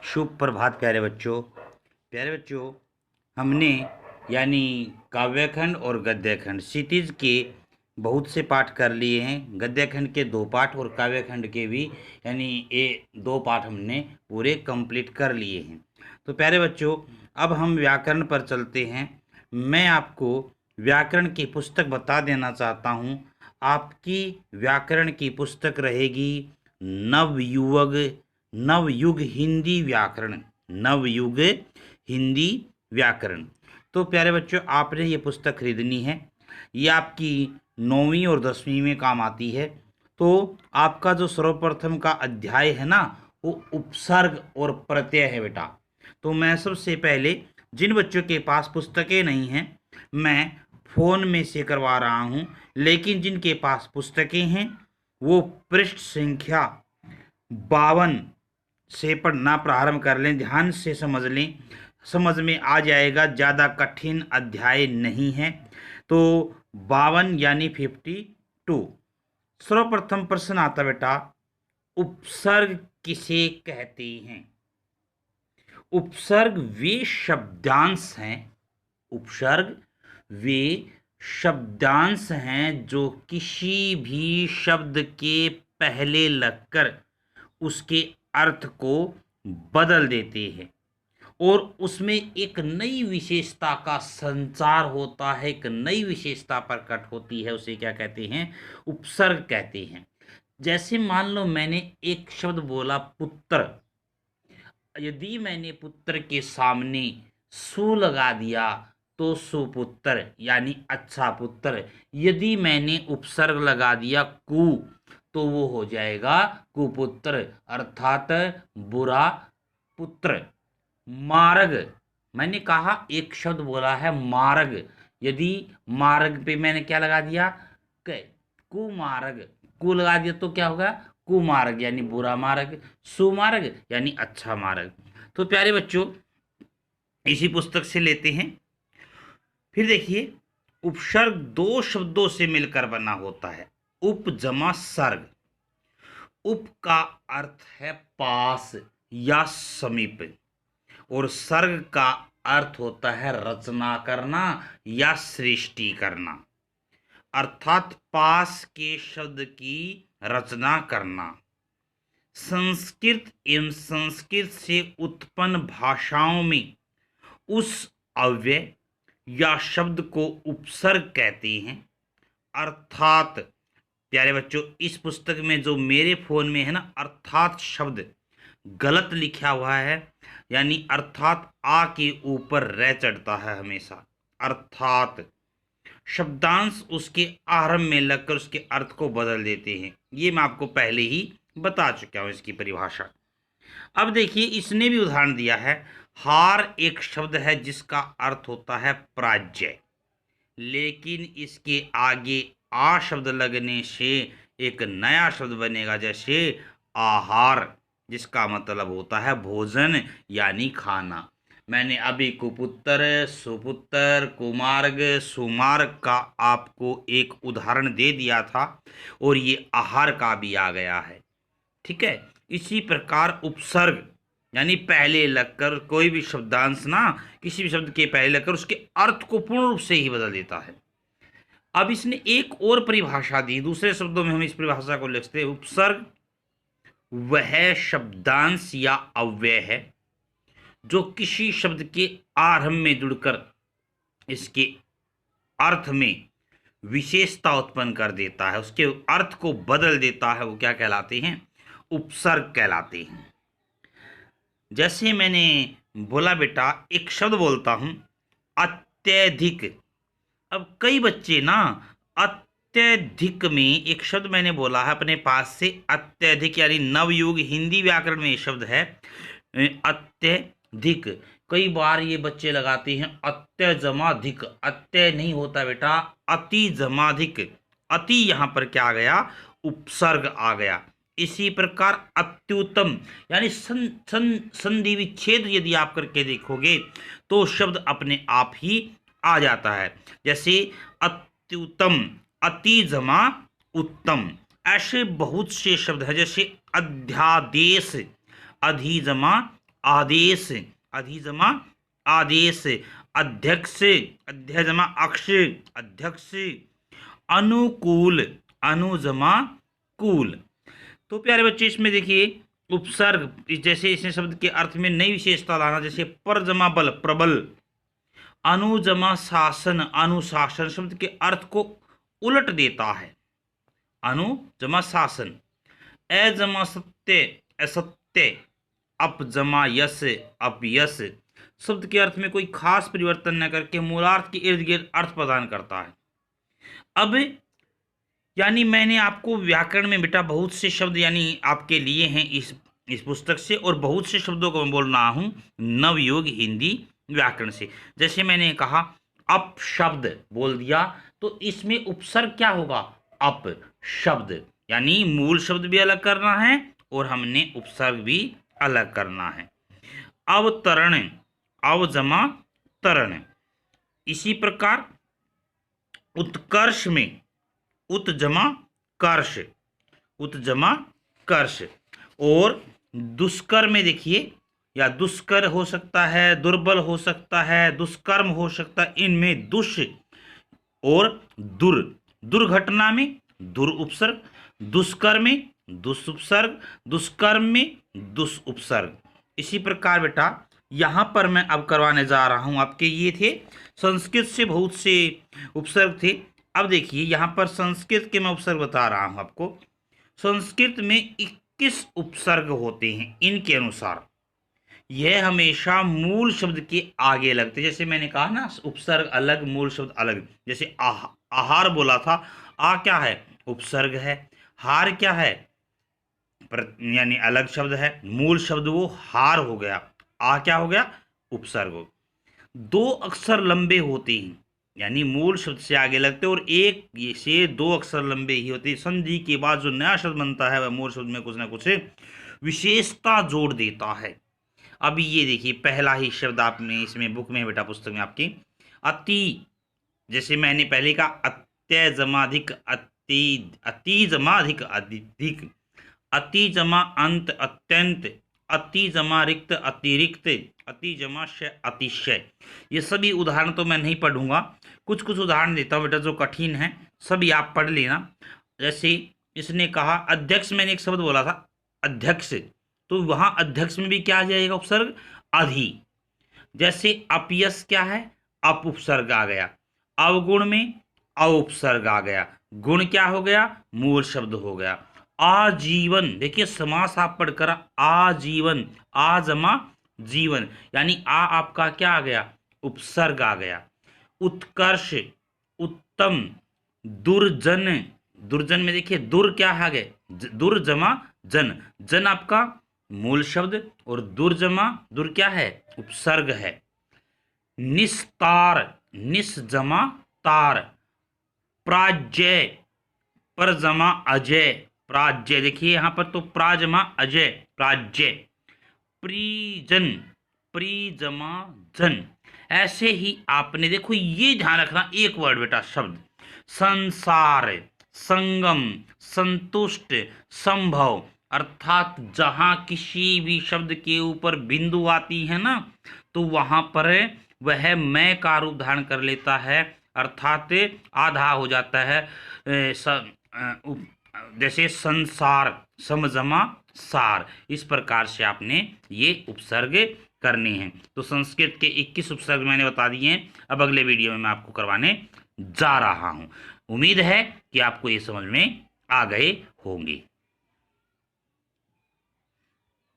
शुभ प्रभात प्यारे बच्चों हमने यानी काव्यखंड और गद्यखंड क्षितिज के बहुत से पाठ कर लिए हैं। गद्यखंड के 2 पाठ और काव्यखंड के भी यानी ये 2 पाठ हमने पूरे कंप्लीट कर लिए हैं। तो प्यारे बच्चों अब हम व्याकरण पर चलते हैं। मैं आपको व्याकरण की पुस्तक बता देना चाहता हूँ। आपकी व्याकरण की पुस्तक रहेगी नवयुग नवयुग हिंदी व्याकरण। नवयुग हिंदी व्याकरण। तो प्यारे बच्चों आपने ये पुस्तक खरीदनी है। ये आपकी 9वीं और 10वीं में काम आती है। तो आपका जो सर्वप्रथम का अध्याय है ना, वो उपसर्ग और प्रत्यय है बेटा। तो मैं सबसे पहले जिन बच्चों के पास पुस्तकें नहीं हैं मैं फ़ोन में से करवा रहा हूँ, लेकिन जिनके पास पुस्तकें हैं वो पृष्ठ संख्या 52 से पढ़ना प्रारंभ कर लें। ध्यान से समझ लें, समझ में आ जाएगा। ज़्यादा कठिन अध्याय नहीं है। तो 52 यानी 52। सर्वप्रथम प्रश्न आता बेटा, उपसर्ग किसे कहते हैं? उपसर्ग वे शब्दांश हैं। उपसर्ग वे शब्दांश हैं जो किसी भी शब्द के पहले लगकर उसके अर्थ को बदल देते हैं और उसमें एक नई विशेषता का संचार होता है, एक नई विशेषता प्रकट होती है। उसे क्या कहते हैं? उपसर्ग कहते हैं। जैसे मान लो मैंने एक शब्द बोला पुत्र। यदि मैंने पुत्र के सामने सु लगा दिया तो सुपुत्र यानी अच्छा पुत्र। यदि मैंने उपसर्ग लगा दिया कु तो वो हो जाएगा कुपुत्र अर्थात बुरा पुत्र। मार्ग, मैंने कहा एक शब्द बोला है मार्ग। यदि मार्ग पे मैंने क्या लगा दिया? कुमार्ग। कु लगा दिया तो क्या होगा? कुमार्ग यानी बुरा मार्ग। सुमार्ग यानी अच्छा मार्ग। तो प्यारे बच्चों इसी पुस्तक से लेते हैं। फिर देखिए, उपसर्ग 2 शब्दों से मिलकर बना होता है। उप जमा सर्ग। उप का अर्थ है पास या समीप और सर्ग का अर्थ होता है रचना करना या सृष्टि करना, अर्थात पास के शब्द की रचना करना। संस्कृत एवं संस्कृत से उत्पन्न भाषाओं में उस अव्यय या शब्द को उपसर्ग कहते हैं। अर्थात प्यारे बच्चों इस पुस्तक में जो मेरे फोन में है ना, अर्थात शब्द गलत लिखा हुआ है। यानी अर्थात आ के ऊपर रह चढ़ता है हमेशा। अर्थात शब्दांश उसके आरंभ में लगकर उसके अर्थ को बदल देते हैं। ये मैं आपको पहले ही बता चुका हूं इसकी परिभाषा। अब देखिए इसने भी उदाहरण दिया है। हार एक शब्द है जिसका अर्थ होता है प्राज्य, लेकिन इसके आगे आ शब्द लगने से एक नया शब्द बनेगा, जैसे आहार, जिसका मतलब होता है भोजन यानी खाना। मैंने अभी कुपुत्र सुपुत्र कुमार्ग सुमार्ग का आपको एक उदाहरण दे दिया था और ये आहार का भी आ गया है। ठीक है। इसी प्रकार उपसर्ग यानी पहले लगकर कोई भी शब्दांश ना किसी भी शब्द के पहले लगकर उसके अर्थ को पूर्ण रूप से ही बदल देता है। अब इसने एक और परिभाषा दी। दूसरे शब्दों में हम इस परिभाषा को लिखते हैं, उपसर्ग वह शब्दांश या अव्यय है जो किसी शब्द के आरंभ में जुड़कर इसके अर्थ में विशेषता उत्पन्न कर देता है, उसके अर्थ को बदल देता है। वो क्या कहलाते हैं? उपसर्ग कहलाते हैं। जैसे मैंने बोला बेटा, एक शब्द बोलता हूं अत्यधिक। अब कई बच्चे ना अत्यधिक में एक शब्द मैंने बोला है अपने पास से, अत्यधिक यानी नवयुग हिंदी व्याकरण में ये शब्द है अत्यधिक। कई बार ये बच्चे लगाते हैं अत्य जमाधिक। अत्य नहीं होता बेटा, अति जमाधिक। अति यहां पर क्या आ गया? उपसर्ग आ गया। इसी प्रकार अत्युत्तम यानी संधि विच्छेद यदि आप करके देखोगे तो शब्द अपने आप ही आ जाता है। जैसे अत्युत्तम, अति जमा उत्तम। ऐसे बहुत से शब्द हैं। जैसे अध्यादेश, अधि जमा आदेश, अधि जमा आदेश, अध्यक्ष, अध्याय जमा अक्ष, अध्यक्ष, अनुकूल, अनु जमा कूल। तो प्यारे बच्चे इसमें देखिए उपसर्ग, जैसे इस शब्द के अर्थ में नई विशेषता लाना, जैसे पर जमा बल, प्रबल, अनु जमा शासन, अनुशासन, शब्द के अर्थ को उलट देता है, अनु जमा शासन, अ जमा सत्य, असत्य, अप जमा यश, अपयश, शब्द के अर्थ में कोई खास परिवर्तन न करके मूलार्थ के इर्द गिर्द अर्थ प्रदान करता है। अब यानी मैंने आपको व्याकरण में बेटा बहुत से शब्द यानी आपके लिए हैं इस पुस्तक से, और बहुत से शब्दों को मैं बोल रहा हूँ नवयुग हिंदी व्याकरण से। जैसे मैंने कहा अप शब्द बोल दिया, तो इसमें उपसर्ग क्या होगा, अप शब्द, यानी मूल शब्द भी अलग करना है और हमने उपसर्ग भी अलग करना है। अवतरण, अव जमा तरण, इसी प्रकार उत्कर्ष में उत जमा कर्ष, उत जमा कर्ष, और दुष्कर में देखिए या दुष्कर हो सकता है, दुर्बल हो सकता है, दुष्कर्म हो सकता है, इनमें दुष और दुर, दुर्घटना में दुर उपसर्ग, दुष्कर में दुष उपसर्ग, दुष्कर्म में दुष उपसर्ग। इसी प्रकार बेटा यहाँ पर मैं अब करवाने जा रहा हूँ आपके, ये थे संस्कृत से बहुत से उपसर्ग थे। अब देखिए यहाँ पर संस्कृत के मैं उपसर्ग बता रहा हूँ आपको। संस्कृत में 21 उपसर्ग होते हैं इनके अनुसार। यह हमेशा मूल शब्द के आगे लगते, जैसे मैंने कहा ना उपसर्ग अलग मूल शब्द अलग। जैसे आहार बोला था, आ क्या है, उपसर्ग है, हार क्या है, यानी अलग शब्द है, मूल शब्द वो हार हो गया, आ क्या हो गया, उपसर्ग हो। 2 अक्षर लंबे होते हैं यानी मूल शब्द से आगे लगते, और एक से 2 अक्षर लंबे ही होते हैं। संधि के बाद जो नया शब्द बनता है वह मूल शब्द में कुछ ना कुछ विशेषता जोड़ देता है। अभी ये देखिए पहला ही शब्द आपने इसमें बुक में बेटा पुस्तक में आपकी अति, जैसे मैंने पहले कहा अत्य जमाधिक, अति, अति जमाधिक अधिक, अति जमा अंत अत्यंत, अति जमा रिक्त अतिरिक्त, अति जमा शय अतिशय। ये सभी उदाहरण तो मैं नहीं पढ़ूंगा, कुछ कुछ उदाहरण देता हूँ बेटा जो कठिन है, सभी आप पढ़ लेना। जैसे इसने कहा अध्यक्ष, मैंने एक शब्द बोला था अध्यक्ष, तो वहां अध्यक्ष में भी क्या आ जाएगा, उपसर्ग अधि। जैसे अपयश क्या है, अप उपसर्ग आ गया। अवगुण में अउपसर्ग आ गया। गुण क्या हो गया, मूल शब्द हो गया। आजीवन, देखिए समास आप पढ़कर आजीवन, आ जमा जीवन, यानी आ आपका क्या आ गया, उपसर्ग आ गया। उत्कर्ष, उत्तम, दुर्जन, दुर्जन में देखिए दुर क्या आ गए, दुर जमा जन, जन आपका मूल शब्द और दुर जमा दुर क्या है, उपसर्ग है। निस्तार, निस जमा तार, प्राज्य, पर जमा अजय, प्राज्य, देखिए यहां पर तो प्राजमा अजय, प्राज्य। प्रीजन, प्रीजमा जन, ऐसे ही आपने देखो ये ध्यान रखना, एक वर्ड बेटा शब्द संसार, संगम, संतुष्ट, संभव, अर्थात जहां किसी भी शब्द के ऊपर बिंदु आती है ना, तो वहां पर वह मैं का रूप धारण कर लेता है, अर्थात आधा हो जाता है। जैसे संसार, समझमा सार, इस प्रकार से आपने ये उपसर्ग करने हैं। तो संस्कृत के 21 उपसर्ग मैंने बता दिए हैं, अब अगले वीडियो में मैं आपको करवाने जा रहा हूं। उम्मीद है कि आपको ये समझ में आ गए होंगे।